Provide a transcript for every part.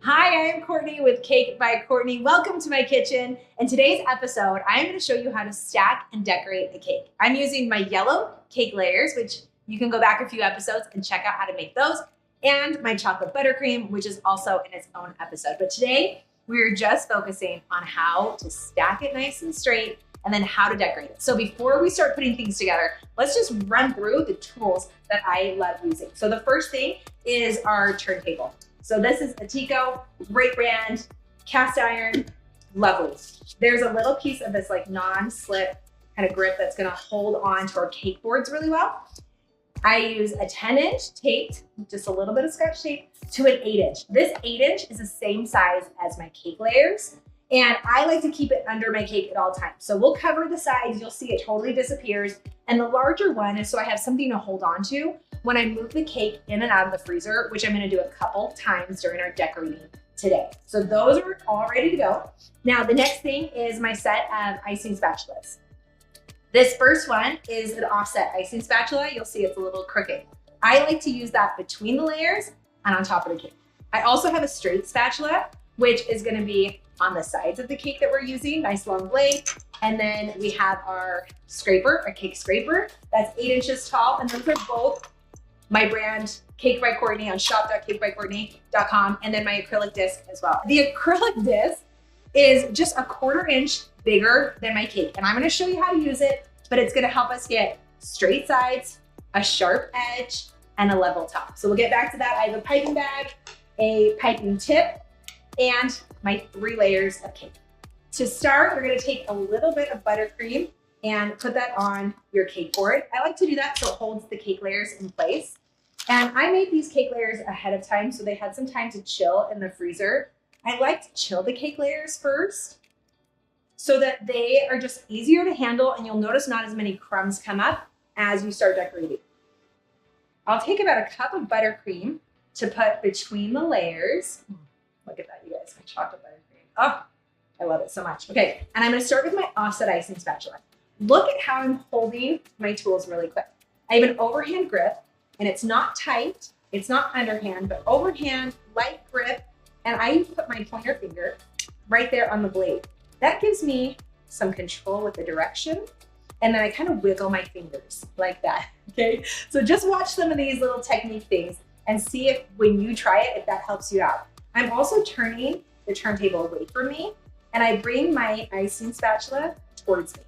Hi, I am Courtney with Cake by Courtney. Welcome to my kitchen. In today's episode, I am going to show you how to stack and decorate a cake. I'm using my yellow cake layers, which you can go back a few episodes and check out how to make those, and my chocolate buttercream, which is also in its own episode. But today, we're just focusing on how to stack it nice and straight and then how to decorate it. So before we start putting things together, let's just run through the tools that I love using. So the first thing is our turntable. So this is a Tico, great brand, cast iron, lovely. There's a little piece of this like non-slip kind of grip that's gonna hold on to our cake boards really well. I use a 10-inch taped, just a little bit of scotch tape, to an 8-inch. This 8-inch is the same size as my cake layers, and I like to keep it under my cake at all times. So we'll cover the sides, you'll see it totally disappears. And the larger one is so I have something to hold on to when I move the cake in and out of the freezer, which I'm gonna do a couple times during our decorating today. So those are all ready to go. Now, the next thing is my set of icing spatulas. This first one is an offset icing spatula. You'll see it's a little crooked. I like to use that between the layers and on top of the cake. I also have a straight spatula, which is gonna be on the sides of the cake that we're using, nice long blade. And then we have our scraper, a cake scraper, that's 8 inches tall. And those are both my brand, Cake by Courtney, on shop.cakebycourtney.com, and then my acrylic disc as well. The acrylic disc is just a 1/4 inch bigger than my cake. And I'm gonna show you how to use it, but it's gonna help us get straight sides, a sharp edge, and a level top. So we'll get back to that. I have a piping bag, a piping tip, and my 3 layers of cake. To start, we're gonna take a little bit of buttercream and put that on your cake board. I like to do that so it holds the cake layers in place. And I made these cake layers ahead of time so they had some time to chill in the freezer. I like to chill the cake layers first so that they are just easier to handle, and you'll notice not as many crumbs come up as you start decorating. I'll take about a cup of buttercream to put between the layers. Look at that, you guys, my chocolate buttercream. Oh, I love it so much. Okay, and I'm gonna start with my offset icing spatula. Look at how I'm holding my tools really quick. I have an overhand grip, and it's not tight, it's not underhand, but overhand, light grip, and I put my pointer finger right there on the blade. That gives me some control with the direction, and then I kind of wiggle my fingers like that, okay? So just watch some of these little technique things and see if when you try it, if that helps you out. I'm also turning the turntable away from me, and I bring my icing spatula towards me.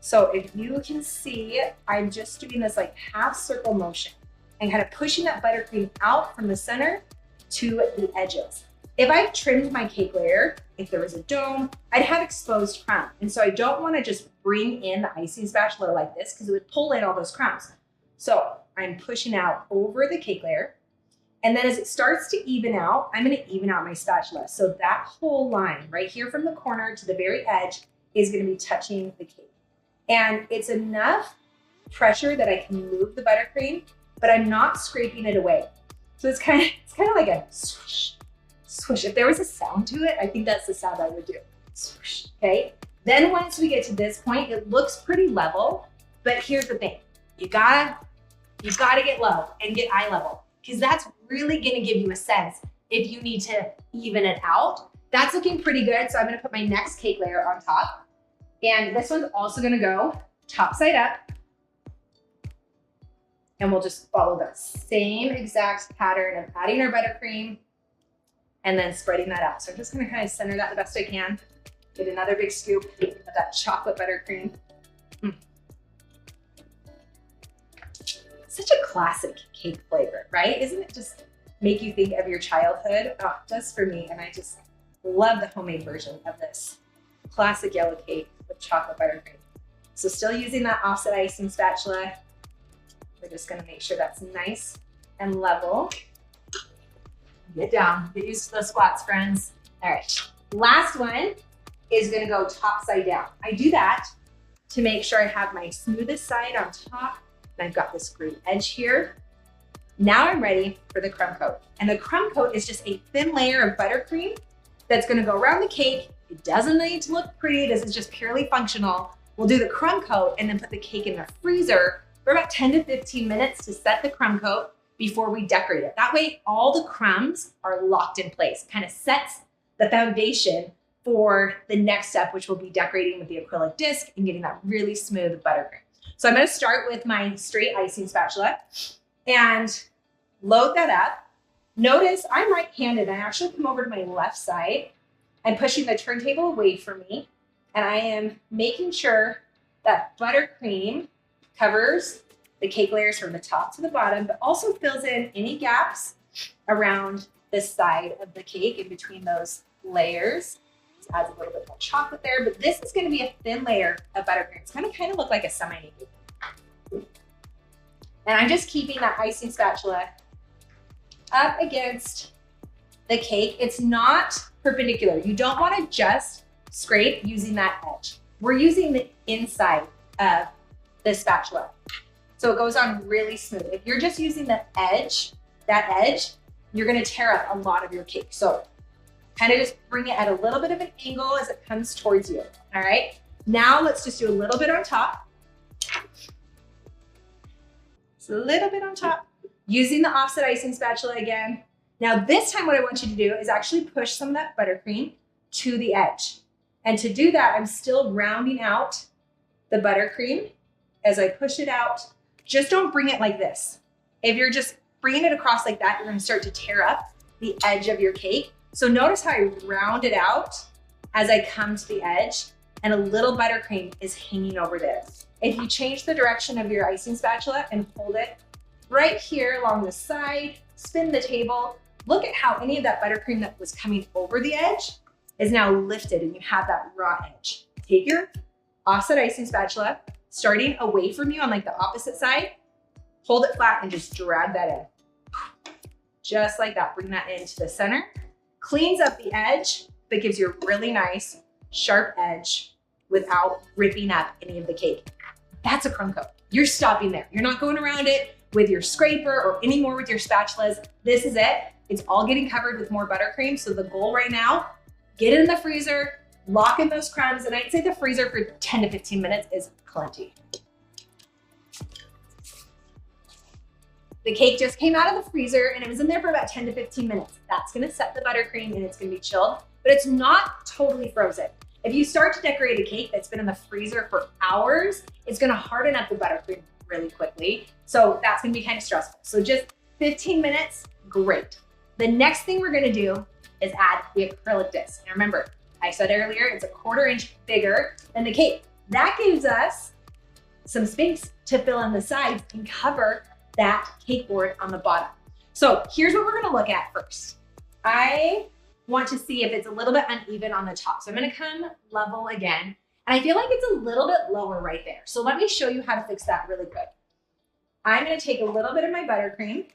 So if you can see, I'm just doing this like half circle motion and kind of pushing that buttercream out from the center to the edges. If I trimmed my cake layer, if there was a dome, I'd have exposed crumb. And so I don't want to just bring in the icing spatula like this because it would pull in all those crumbs. So I'm pushing out over the cake layer. And then as it starts to even out, I'm going to even out my spatula. So that whole line right here from the corner to the very edge is going to be touching the cake. And it's enough pressure that I can move the buttercream, but I'm not scraping it away. So it's kind of like a swoosh, swoosh. If there was a sound to it, I think that's the sound I would do. Swoosh, okay? Then once we get to this point, it looks pretty level, but here's the thing. You gotta get low and get eye level, because that's really gonna give you a sense if you need to even it out. That's looking pretty good, so I'm gonna put my next cake layer on top. And this one's also gonna go top side up. And we'll just follow that same exact pattern of adding our buttercream and then spreading that out. So I'm just gonna kind of center that the best I can. Get another big scoop of that chocolate buttercream. Such a classic cake flavor, right? Isn't it just make you think of your childhood? Oh, it does for me, and I just love the homemade version of this classic yellow cake with chocolate buttercream. So still using that offset icing spatula. We're just gonna make sure that's nice and level. Get down, get used to the squats, friends. All right, last one is gonna go top side down. I do that to make sure I have my smoothest side on top, and I've got this great edge here. Now I'm ready for the crumb coat. And the crumb coat is just a thin layer of buttercream that's gonna go around the cake. It doesn't need to look pretty. This is just purely functional. We'll do the crumb coat and then put the cake in the freezer for about 10 to 15 minutes to set the crumb coat. before we decorate it. That way, all the crumbs are locked in place. Kind of sets the foundation for the next step, which will be decorating with the acrylic disc and getting that really smooth buttercream. So I'm going to start with my straight icing spatula and load that up. Notice I'm right-handed. I actually come over to my left side. I'm pushing the turntable away from me, and I am making sure that buttercream covers the cake layers from the top to the bottom, but also fills in any gaps around the side of the cake in between those layers. This adds a little bit more chocolate there, but this is going to be a thin layer of buttercream. It's going to kind of look like a semi-naked. And I'm just keeping that icing spatula up against the cake. It's not perpendicular. You don't want to just scrape using that edge. We're using the inside of the spatula. So it goes on really smooth. If you're just using the edge, that edge, you're going to tear up a lot of your cake. So kind of just bring it at a little bit of an angle as it comes towards you. All right. Now let's just do a little bit on top. Just a little bit on top. Using the offset icing spatula again. Now this time what I want you to do is actually push some of that buttercream to the edge. And to do that, I'm still rounding out the buttercream as I push it out. Just don't bring it like this. If you're just bringing it across like that, you're going to start to tear up the edge of your cake. So notice how I round it out as I come to the edge, and a little buttercream is hanging over there. If you change the direction of your icing spatula and hold it right here along the side, spin the table, look at how any of that buttercream that was coming over the edge is now lifted and you have that raw edge. Take your offset icing spatula, starting away from you on like the opposite side, hold it flat and just drag that in. Just like that, bring that into the center. Cleans up the edge, but gives you a really nice sharp edge without ripping up any of the cake. That's a crumb coat. You're stopping there. You're not going around it with your scraper or any more with your spatulas. This is it. It's all getting covered with more buttercream. So the goal right now, get it in the freezer, lock in those crumbs, and I'd say the freezer for 10 to 15 minutes is plenty. The cake just came out of the freezer and it was in there for about 10 to 15 minutes. That's gonna set the buttercream and it's gonna be chilled, but it's not totally frozen. If you start to decorate a cake that's been in the freezer for hours, it's gonna harden up the buttercream really quickly. So that's gonna be kind of stressful. So just 15 minutes, great. The next thing we're gonna do is add the acrylic disc. And remember, I said earlier, it's a 1/4 inch bigger than the cake. That gives us some space to fill in the sides and cover that cake board on the bottom. So here's what we're gonna look at first. I want to see if it's a little bit uneven on the top. So I'm gonna come level again. And I feel like it's a little bit lower right there. So let me show you how to fix that really quick. I'm gonna take a little bit of my buttercream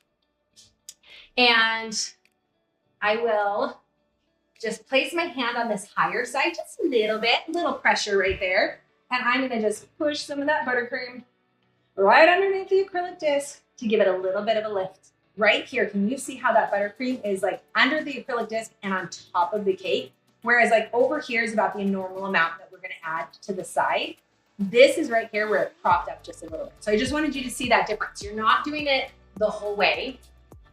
and I will just place my hand on this higher side, just a little pressure right there. And I'm gonna just push some of that buttercream right underneath the acrylic disc to give it a little bit of a lift. Right here, can you see how that buttercream is like under the acrylic disc and on top of the cake? Whereas like over here is about the normal amount that we're gonna add to the side. This is right here where it propped up just a little bit. So I just wanted you to see that difference. You're not doing it the whole way,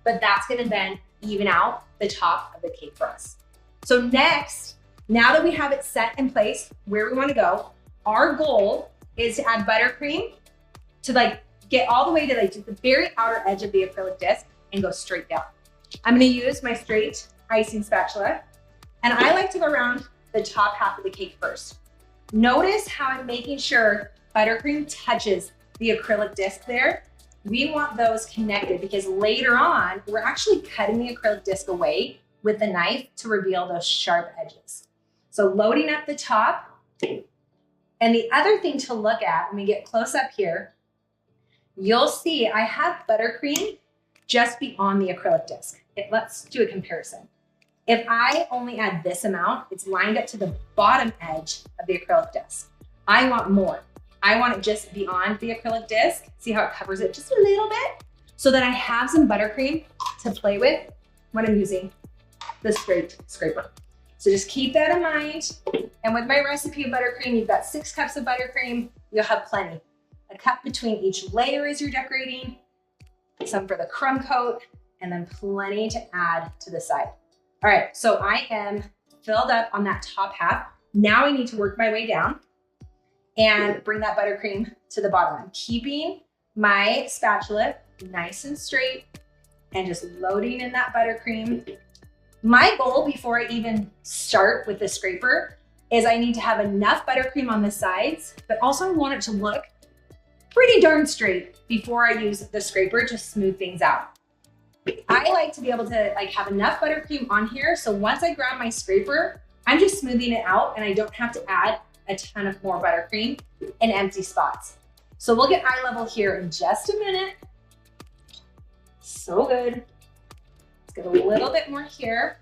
but that's gonna then even out the top of the cake for us. So next, now that we have it set in place where we wanna go, our goal is to add buttercream to like get all the way to like the very outer edge of the acrylic disc and go straight down. I'm gonna use my straight icing spatula and I like to go around the top half of the cake first. Notice how I'm making sure buttercream touches the acrylic disc there. We want those connected because later on, we're actually cutting the acrylic disc away with the knife to reveal those sharp edges. So loading up the top. And the other thing to look at when we get close up here, you'll see I have buttercream just beyond the acrylic disc. Let's do a comparison. If I only add this amount, it's lined up to the bottom edge of the acrylic disc. I want more. I want it just beyond the acrylic disc. See how it covers it just a little bit? So that I have some buttercream to play with when I'm using the straight scraper. So just keep that in mind. And with my recipe of buttercream, you've got 6 cups of buttercream. You'll have plenty. A cup between each layer as you're decorating. some for the crumb coat, and then plenty to add to the side. All right, so I am filled up on that top half. Now I need to work my way down and bring that buttercream to the bottom. I'm keeping my spatula nice and straight and just loading in that buttercream. My goal before I even start with the scraper is I need to have enough buttercream on the sides, but also I want it to look pretty darn straight before I use the scraper to smooth things out. I like to be able to have enough buttercream on here, so once I grab my scraper, I'm just smoothing it out and I don't have to add a ton of more buttercream in empty spots. So we'll get eye level here in just a minute. So good. Let's get a little bit more here.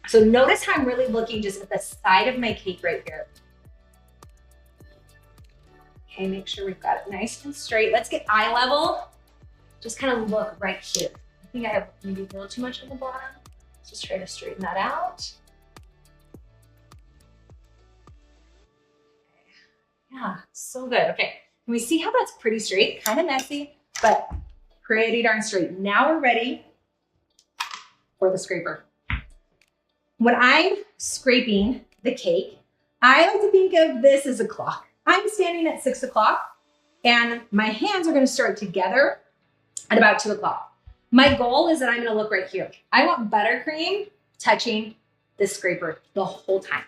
So notice how I'm really looking just at the side of my cake right here. Okay, make sure we've got it nice and straight. Let's get eye level. Just kind of look right here. I think I have maybe a little too much on the bottom. Let's just try to straighten that out. Yeah, so good. Okay, can we see how that's pretty straight? Kind of messy, but pretty darn straight. Now we're ready for the scraper. When I'm scraping the cake, I like to think of this as a clock. I'm standing at 6 o'clock and my hands are gonna start together at about 2 o'clock. My goal is that I'm gonna look right here. I want buttercream touching the scraper the whole time.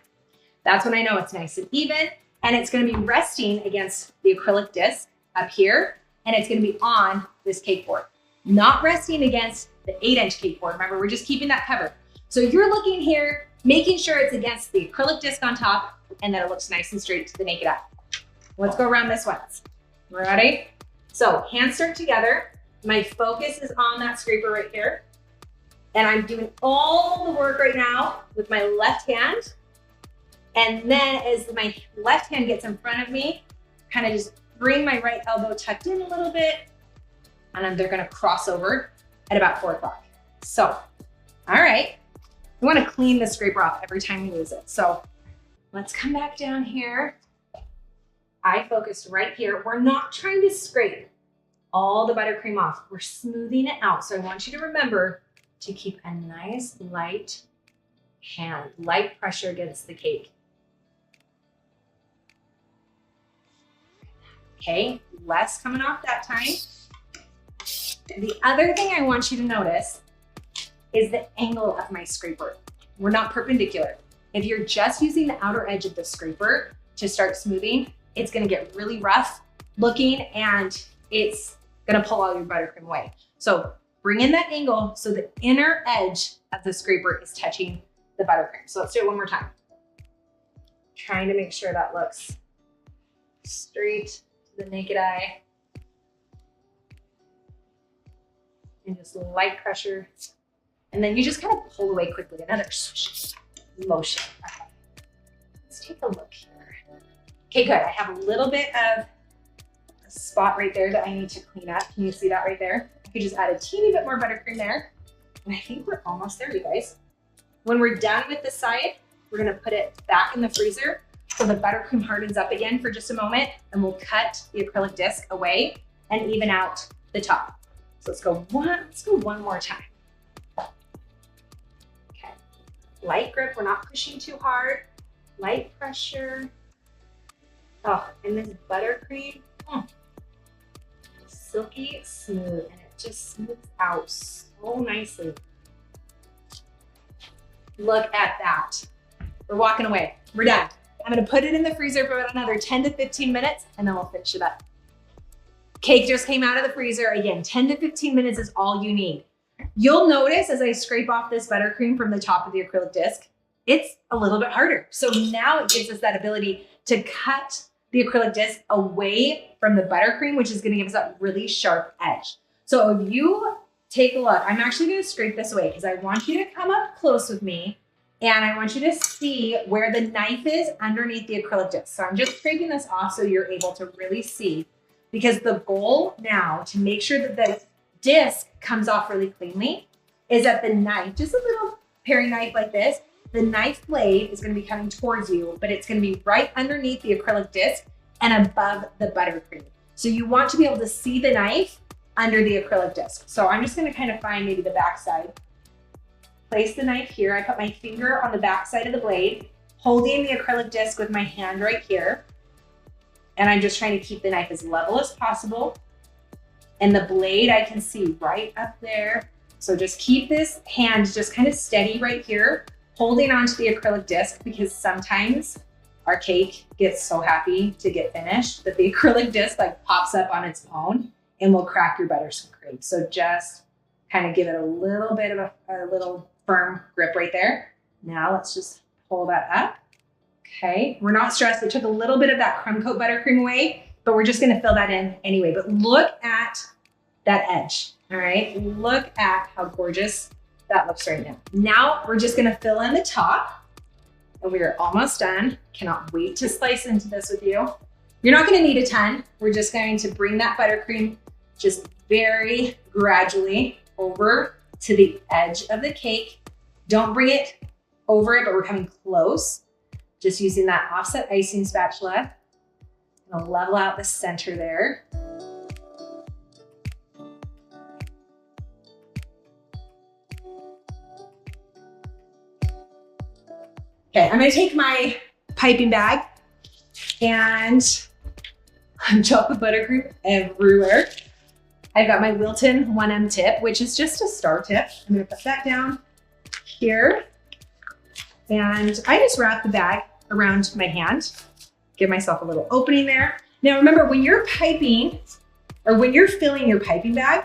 That's when I know it's nice and even, and it's gonna be resting against the acrylic disc up here, and it's gonna be on this cake board, not resting against the 8-inch cake board. Remember, we're just keeping that covered. So you're looking here, making sure it's against the acrylic disc on top and that it looks nice and straight to the naked eye. Let's go around this once. Ready? So hands start together. My focus is on that scraper right here. And I'm doing all the work right now with my left hand. And then as my left hand gets in front of me, kind of just bring my right elbow tucked in a little bit. And then they're gonna cross over at about 4 o'clock. So, all right. We wanna clean the scraper off every time we use it. So let's come back down here. I focused right here. We're not trying to scrape all the buttercream off. We're smoothing it out. So I want you to remember to keep a nice light hand, light pressure against the cake. Okay, less coming off that time. The other thing I want you to notice is the angle of my scraper. We're not perpendicular. If you're just using the outer edge of the scraper to start smoothing, it's gonna get really rough looking and it's gonna pull all your buttercream away. So bring in that angle so the inner edge of the scraper is touching the buttercream. So let's do it one more time. Trying to make sure that looks straight to the naked eye. And just light pressure. And then you just kind of pull away quickly. Another swoosh motion. Okay. Let's take a look here. Okay, good. I have a little bit of a spot right there that I need to clean up. Can you see that right there? I could just add a teeny bit more buttercream there. And I think we're almost there, you guys. When we're done with the side, we're gonna put it back in the freezer so the buttercream hardens up again for just a moment, and we'll cut the acrylic disc away and even out the top. So let's go one more time. Okay, light grip, we're not pushing too hard. Light pressure. Oh, and this buttercream, silky smooth, and it just smooths out so nicely. Look at that. We're walking away. We're done. I'm gonna put it in the freezer for about another 10 to 15 minutes, and then we'll finish it up. Cake just came out of the freezer. Again, 10 to 15 minutes is all you need. You'll notice as I scrape off this buttercream from the top of the acrylic disc, it's a little bit harder. So now it gives us that ability to cut the acrylic disc away from the buttercream, which is gonna give us that really sharp edge. So if you take a look, I'm actually gonna scrape this away because I want you to come up close with me and I want you to see where the knife is underneath the acrylic disc. So I'm just scraping this off so you're able to really see, because the goal now to make sure that the disc comes off really cleanly is that the knife, just a little paring knife like this, the knife blade is gonna be coming towards you, but it's gonna be right underneath the acrylic disc and above the buttercream. So you want to be able to see the knife under the acrylic disc. So I'm just gonna kind of find maybe the back side. Place the knife here. I put my finger on the back side of the blade, holding the acrylic disc with my hand right here. And I'm just trying to keep the knife as level as possible. And the blade I can see right up there. So just keep this hand just kind of steady right here, holding onto the acrylic disc, because sometimes our cake gets so happy to get finished that the acrylic disc like pops up on its own and will crack your buttercream. So just kind of give it a little bit of a little firm grip right there. Now let's just pull that up. Okay, we're not stressed. It took a little bit of that crumb coat buttercream away, but we're just gonna fill that in anyway. But look at that edge, all right? Look at how gorgeous that looks right now. Now we're just gonna fill in the top, and we are almost done. Cannot wait to slice into this with you. You're not gonna need a ton. We're just going to bring that buttercream just very gradually over to the edge of the cake. Don't bring it over it, but we're coming close. Just using that offset icing spatula. Gonna level out the center there. Okay, I'm gonna take my piping bag and chocolate buttercream everywhere. I've got my Wilton 1M tip, which is just a star tip. I'm gonna put that down here. And I just wrap the bag around my hand, give myself a little opening there. Now remember, when you're piping, or when you're filling your piping bag,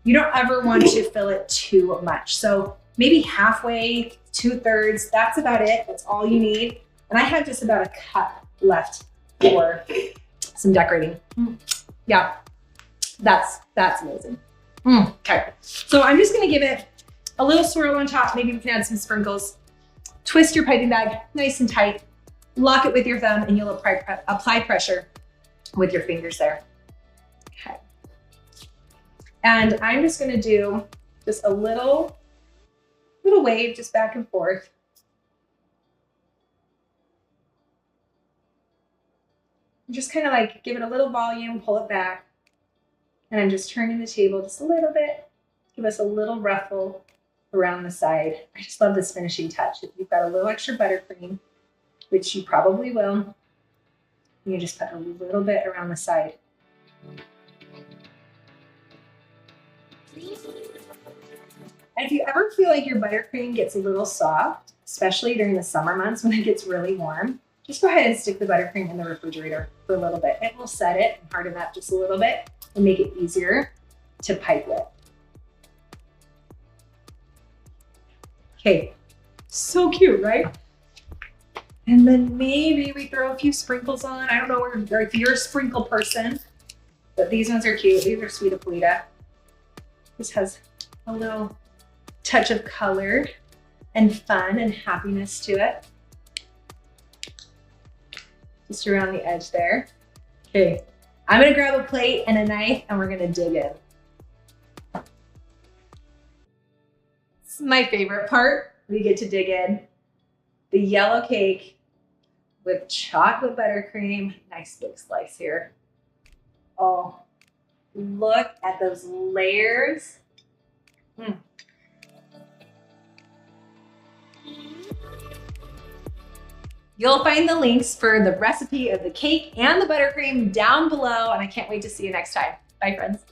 you don't ever want to fill it too much. So maybe halfway, 2/3, that's about it. That's all you need. And I have just about a cup left for some decorating. Yeah, that's amazing. Okay, so I'm just gonna give it a little swirl on top. Maybe we can add some sprinkles. Twist your piping bag nice and tight. Lock it with your thumb, and you'll apply pressure with your fingers there. Okay. And I'm just gonna do just a little wave just back and forth. Just kind of like give it a little volume, pull it back. And I'm just turning the table just a little bit. Give us a little ruffle around the side. I just love this finishing touch. If you've got a little extra buttercream, which you probably will, you just put a little bit around the side. And if you ever feel like your buttercream gets a little soft, especially during the summer months when it gets really warm, just go ahead and stick the buttercream in the refrigerator for a little bit. It will set it and harden up just a little bit and make it easier to pipe with. Okay, so cute, right? And then maybe we throw a few sprinkles on. I don't know if you're a sprinkle person, but these ones are cute. These are Sweet Apolita. This has a little touch of color and fun and happiness to it. Just around the edge there. Okay, I'm gonna grab a plate and a knife and we're gonna dig in. This is my favorite part. We get to dig in. The yellow cake with chocolate buttercream. Nice big slice here. Oh, look at those layers. You'll find the links for the recipe of the cake and the buttercream down below, and I can't wait to see you next time. Bye, friends.